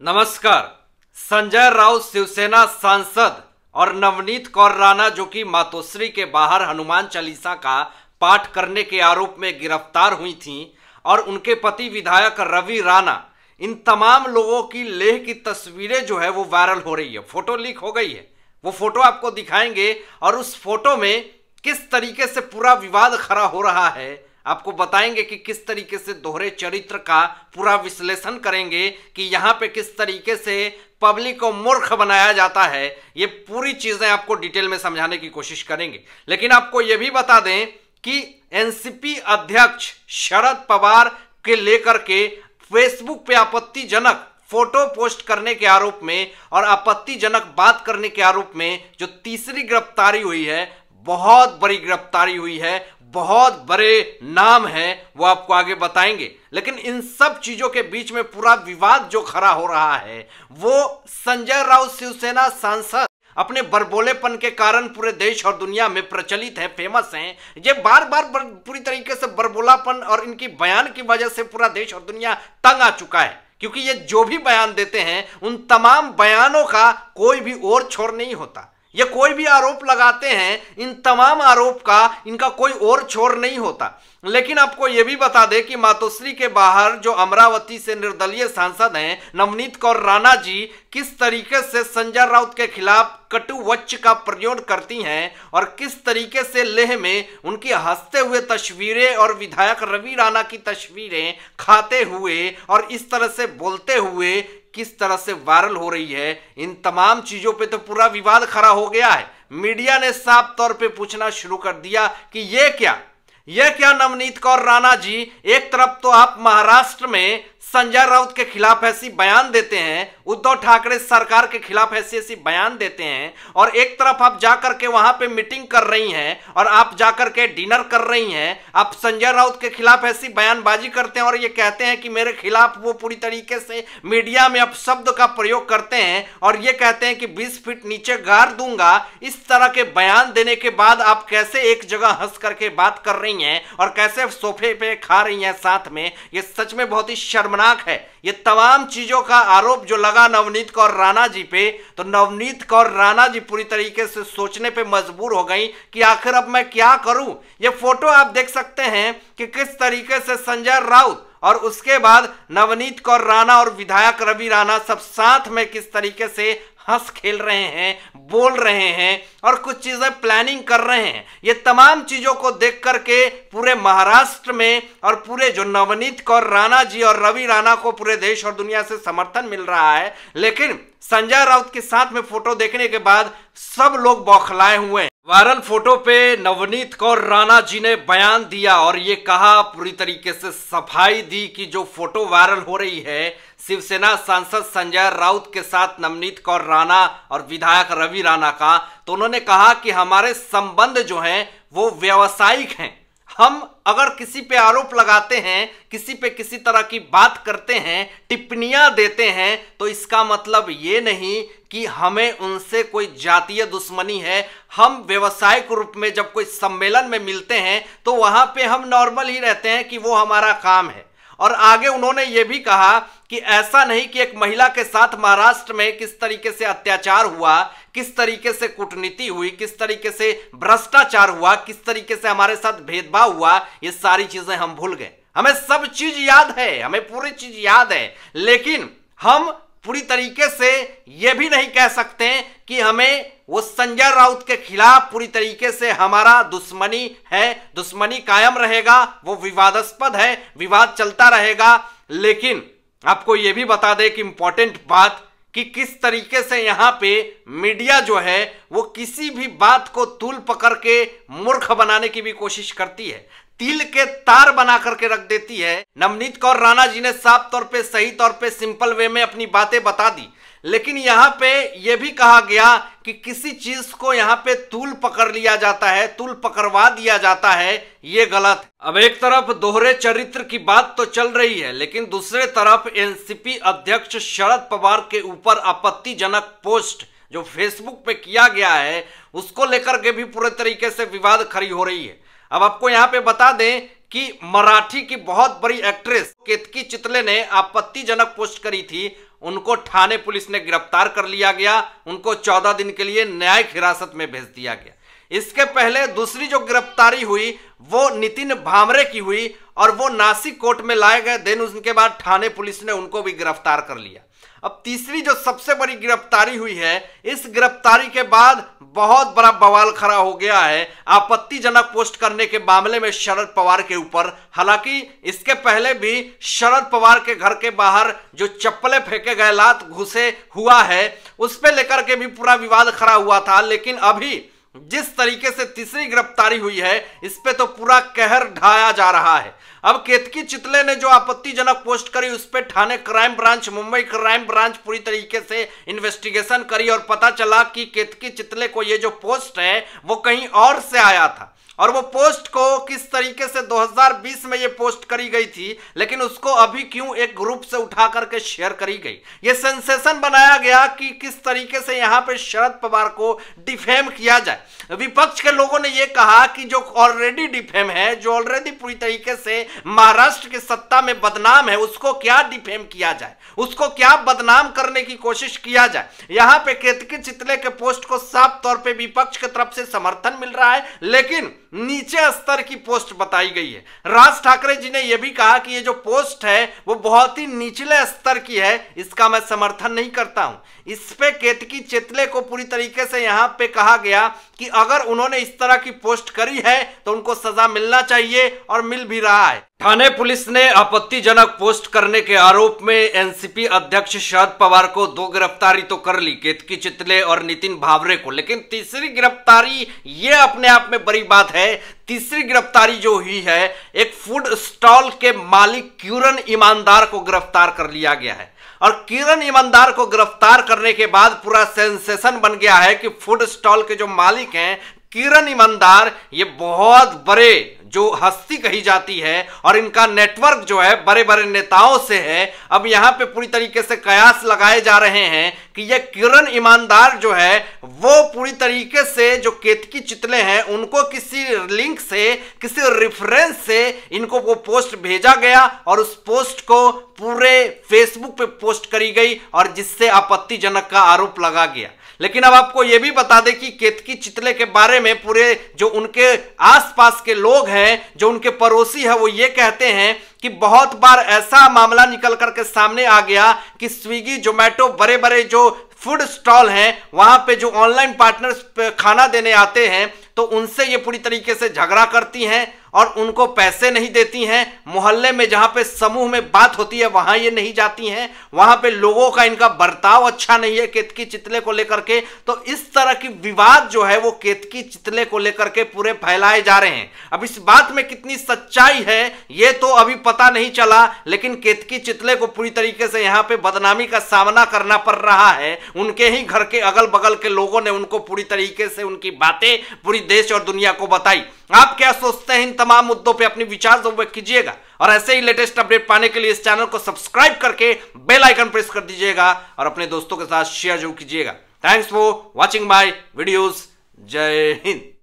नमस्कार। संजय राउत शिवसेना सांसद और नवनीत कौर राणा जो कि मातोश्री के बाहर हनुमान चालीसा का पाठ करने के आरोप में गिरफ्तार हुई थीं और उनके पति विधायक रवि राणा, इन तमाम लोगों की लेह की तस्वीरें जो है वो वायरल हो रही है। फोटो लीक हो गई है, वो फोटो आपको दिखाएंगे और उस फोटो में किस तरीके से पूरा विवाद खड़ा हो रहा है आपको बताएंगे कि किस तरीके से दोहरे चरित्र का पूरा विश्लेषण करेंगे कि यहाँ पे किस तरीके से पब्लिक को मूर्ख बनाया जाता है। ये पूरी चीजें आपको डिटेल में समझाने की कोशिश करेंगे। लेकिन आपको ये भी बता दें कि एनसीपी अध्यक्ष शरद पवार के लेकर के फेसबुक पे आपत्तिजनक फोटो पोस्ट करने के आरोप में और आपत्तिजनक बात करने के आरोप में जो तीसरी गिरफ्तारी हुई है, बहुत बड़ी गिरफ्तारी हुई है, बहुत बड़े नाम है, वो आपको आगे बताएंगे। लेकिन इन सब चीजों के बीच में पूरा विवाद जो खड़ा हो रहा है वो संजय राउत शिवसेना सांसद अपने बरबोलेपन के कारण पूरे देश और दुनिया में प्रचलित है, फेमस हैं। ये बार बार पूरी तरीके से बरबोलापन और इनकी बयान की वजह से पूरा देश और दुनिया तंग आ चुका है, क्योंकि ये जो भी बयान देते हैं उन तमाम बयानों का कोई भी और छोर नहीं होता। ये कोई भी आरोप लगाते हैं, इन तमाम आरोप का इनका कोई और छोर नहीं होता। लेकिन आपको यह भी बता दें कि मातोश्री के बाहर जो अमरावती से निर्दलीय सांसद हैं नवनीत कौर राणा जी, किस तरीके से संजय राउत के खिलाफ कटु वचन का प्रयोग करती हैं और किस तरीके से लेह में उनकी हंसते हुए तस्वीरें और विधायक रवि राणा की तस्वीरें खाते हुए और इस तरह से बोलते हुए किस तरह से वायरल हो रही है। इन तमाम चीजों पे तो पूरा विवाद खड़ा हो गया है। मीडिया ने साफ तौर पे पूछना शुरू कर दिया कि ये क्या नवनीत कौर राणा जी, एक तरफ तो आप महाराष्ट्र में संजय राउत के खिलाफ ऐसी बयान देते हैं, उद्धव ठाकरे सरकार के खिलाफ ऐसी बयान देते हैं, और एक तरफ आप जाकर के वहां पे मीटिंग कर रही हैं और आप जाकर के डिनर कर रही हैं, आप संजय राउत के खिलाफ ऐसी बयानबाजी करते हैं और ये कहते हैं कि मेरे खिलाफ वो पूरी तरीके से मीडिया में अपशब्द का प्रयोग करते हैं और ये कहते हैं कि 20 फीट नीचे गाड़ दूंगा। इस तरह के बयान देने के बाद आप कैसे एक जगह हंस करके बात कर रही हैं और कैसे सोफे पे खा रही हैं साथ में, ये सच में बहुत ही शर्मनाक है। ये तमाम चीजों का आरोप जो लगा नवनीत कौर राणा जी पे, तो नवनीत कौर राणा जी पूरी तरीके से सोचने पे मजबूर हो गई कि आखिर अब मैं क्या करूं। ये फोटो आप देख सकते हैं कि किस तरीके से संजय राउत और उसके बाद नवनीत कौर राणा और विधायक रवि राणा सब साथ में किस तरीके से हंस खेल रहे हैं, बोल रहे हैं और कुछ चीजें प्लानिंग कर रहे हैं। ये तमाम चीजों को देख करके पूरे महाराष्ट्र में और पूरे जो नवनीत कौर राणा जी और रवि राणा को पूरे देश और दुनिया से समर्थन मिल रहा है। लेकिन संजय राउत के साथ में फोटो देखने के बाद सब लोग बौखलाए हुए हैं। वायरल फोटो पे नवनीत कौर राणा जी ने बयान दिया और ये कहा, पूरी तरीके से सफाई दी कि जो फोटो वायरल हो रही है शिवसेना सांसद संजय राउत के साथ नवनीत कौर राणा और विधायक रवि राणा का, तो उन्होंने कहा कि हमारे संबंध जो हैं वो व्यावसायिक हैं। हम अगर किसी पे आरोप लगाते हैं, किसी पे किसी तरह की बात करते हैं, टिप्पणियां देते हैं, तो इसका मतलब ये नहीं कि हमें उनसे कोई जातीय दुश्मनी है। हम व्यवसायिक रूप में जब कोई सम्मेलन में मिलते हैं तो वहां पे हम नॉर्मल ही रहते हैं कि वो हमारा काम है। और आगे उन्होंने ये भी कहा कि ऐसा नहीं कि एक महिला के साथ महाराष्ट्र में किस तरीके से अत्याचार हुआ, किस तरीके से कूटनीति हुई, किस तरीके से भ्रष्टाचार हुआ, किस तरीके से हमारे साथ भेदभाव हुआ, ये सारी चीजें हम भूल गए। हमें सब चीज याद है, हमें पूरी चीज याद है, लेकिन हम पूरी तरीके से यह भी नहीं कह सकते कि हमें वो संजय राउत के खिलाफ पूरी तरीके से हमारा दुश्मनी है। दुश्मनी कायम रहेगा, वो विवादास्पद है, विवाद चलता रहेगा। लेकिन आपको यह भी बता दें कि इंपॉर्टेंट बात कि किस तरीके से यहां पे मीडिया जो है वो किसी भी बात को तूल पकड़ के मूर्ख बनाने की भी कोशिश करती है, तिल के तार बना करके रख देती है। नवनीत कौर राणा जी ने साफ तौर पे, सही तौर पे, सिंपल वे में अपनी बातें बता दी। लेकिन यहां पे यह भी कहा गया कि किसी चीज को यहां पे तूल पकड़ लिया जाता है, तूल पकड़वा दिया जाता है, ये गलत। अब एक तरफ दोहरे चरित्र की बात तो चल रही है, लेकिन दूसरे तरफ एनसीपी अध्यक्ष शरद पवार के ऊपर आपत्तिजनक पोस्ट जो फेसबुक पे किया गया है उसको लेकर के भी पूरे तरीके से विवाद खड़ी हो रही है। अब आपको यहां पे बता दें कि मराठी की बहुत बड़ी एक्ट्रेस केतकी चितले ने आपत्तिजनक पोस्ट करी थी उनको थाने पुलिस ने गिरफ्तार कर लिया गया। उनको 14 दिन के लिए न्यायिक हिरासत में भेज दिया गया। इसके पहले दूसरी जो गिरफ्तारी हुई वो नितिन भामरे की हुई और वो नासिक कोर्ट में लाए गए। देन उनके बाद थाने पुलिस ने उनको भी गिरफ्तार कर लिया। अब तीसरी जो सबसे बड़ी गिरफ्तारी हुई है, इस गिरफ्तारी के बाद बहुत बड़ा बवाल खड़ा हो गया है आपत्तिजनक पोस्ट करने के मामले में शरद पवार के ऊपर। हालांकि इसके पहले भी शरद पवार के घर के बाहर जो चप्पलें फेंके गए, लात घुसे हुआ है, उस पे लेकर के भी पूरा विवाद खड़ा हुआ था। लेकिन अभी जिस तरीके से तीसरी गिरफ्तारी हुई है, इस पे तो पूरा कहर ढाया जा रहा है। अब केतकी चितले ने जो आपत्तिजनक पोस्ट करी, उस पे Thane crime branch, Mumbai crime branch पूरी तरीके से इन्वेस्टिगेशन करी और पता चला कि केतकी चितले को ये जो पोस्ट है वो कहीं और से आया था। और वो पोस्ट को किस तरीके से 2020 में ये पोस्ट करी गई थी, लेकिन उसको अभी क्यों एक ग्रुप से उठा करके शेयर करी गई। ये सेंसेशन बनाया गया कि किस तरीके से यहां पे शरद पवार को डिफेम किया जाए। विपक्ष के लोगों ने ये कहा कि जो ऑलरेडी डिफेम है, जो ऑलरेडी पूरी तरीके से महाराष्ट्र की सत्ता में बदनाम है, उसको क्या डिफेम किया जाए, उसको क्या बदनाम करने की कोशिश किया जाए। यहां पे केतकी चितले के पोस्ट को साफ तौर पे विपक्ष की तरफ से समर्थन मिल रहा है, लेकिन नीचे स्तर की पोस्ट बताई गई है। राज ठाकरे जी ने यह भी कहा कि ये जो पोस्ट है वो बहुत ही निचले स्तर की है, इसका मैं समर्थन नहीं करता हूं। इस पे केतकी चितले को पूरी तरीके से यहां पे कहा गया कि अगर उन्होंने इस तरह की पोस्ट करी है तो उनको सजा मिलना चाहिए और मिल भी रहा है। थाने पुलिस ने आपत्तिजनक पोस्ट करने के आरोप में एनसीपी अध्यक्ष शरद पवार को 2 गिरफ्तारी तो कर ली, केतकी चितले और नितिन भावरे को। लेकिन तीसरी गिरफ्तारी ये अपने आप में बड़ी बात है। तीसरी गिरफ्तारी जो हुई है, एक फूड स्टॉल के मालिक किरण ईमानदार को गिरफ्तार कर लिया गया है। और किरण ईमानदार को गिरफ्तार करने के बाद पूरा सेंसेशन बन गया है कि फूड स्टॉल के जो मालिक हैं किरण ईमानदार, ये बहुत बड़े जो हस्ती कही जाती है और इनका नेटवर्क जो है बड़े बड़े नेताओं से है। अब यहां पे पूरी तरीके से कयास लगाए जा रहे हैं कि ये किरण ईमानदार जो है वो पूरी तरीके से जो केतकी चितले हैं उनको किसी लिंक से, किसी रेफरेंस से इनको वो पोस्ट भेजा गया और उस पोस्ट को पूरे फेसबुक पे पोस्ट करी गई और जिससे आपत्तिजनक का आरोप लगा गया। लेकिन अब आपको यह भी बता दें कि केतकी चितले के बारे में पूरे जो उनके आसपास के लोग हैं, जो उनके पड़ोसी हैं, वो ये कहते हैं कि बहुत बार ऐसा मामला निकल करके सामने आ गया कि स्विगी, जोमेटो, बड़े बड़े जो फूड स्टॉल हैं वहां पे जो ऑनलाइन पार्टनर्स खाना देने आते हैं तो उनसे ये पूरी तरीके से झगड़ा करती हैं और उनको पैसे नहीं देती हैं। मोहल्ले में जहां पे समूह में बात होती है वहां ये नहीं जाती हैं। वहां पे लोगों का इनका बर्ताव अच्छा नहीं है केतकी चितले को लेकर के। तो इस तरह की विवाद जो है वो केतकी चितले को लेकर के पूरे फैलाए जा रहे हैं। अब इस बात में कितनी सच्चाई है ये तो अभी पता नहीं चला, लेकिन केतकी चितले को पूरी तरीके से यहाँ पे बदनामी का सामना करना पड़ रहा है। उनके ही घर के अगल बगल के लोगों ने उनको पूरी तरीके से उनकी बातें पूरी देश और दुनिया को बताई। आप क्या सोचते हैं इन तमाम मुद्दों पे अपने विचार जरूर व्यक्त कीजिएगा और ऐसे ही लेटेस्ट अपडेट पाने के लिए इस चैनल को सब्सक्राइब करके बेल आइकन प्रेस कर दीजिएगा और अपने दोस्तों के साथ शेयर जरूर कीजिएगा। Thanks for watching my videos. जय हिंद।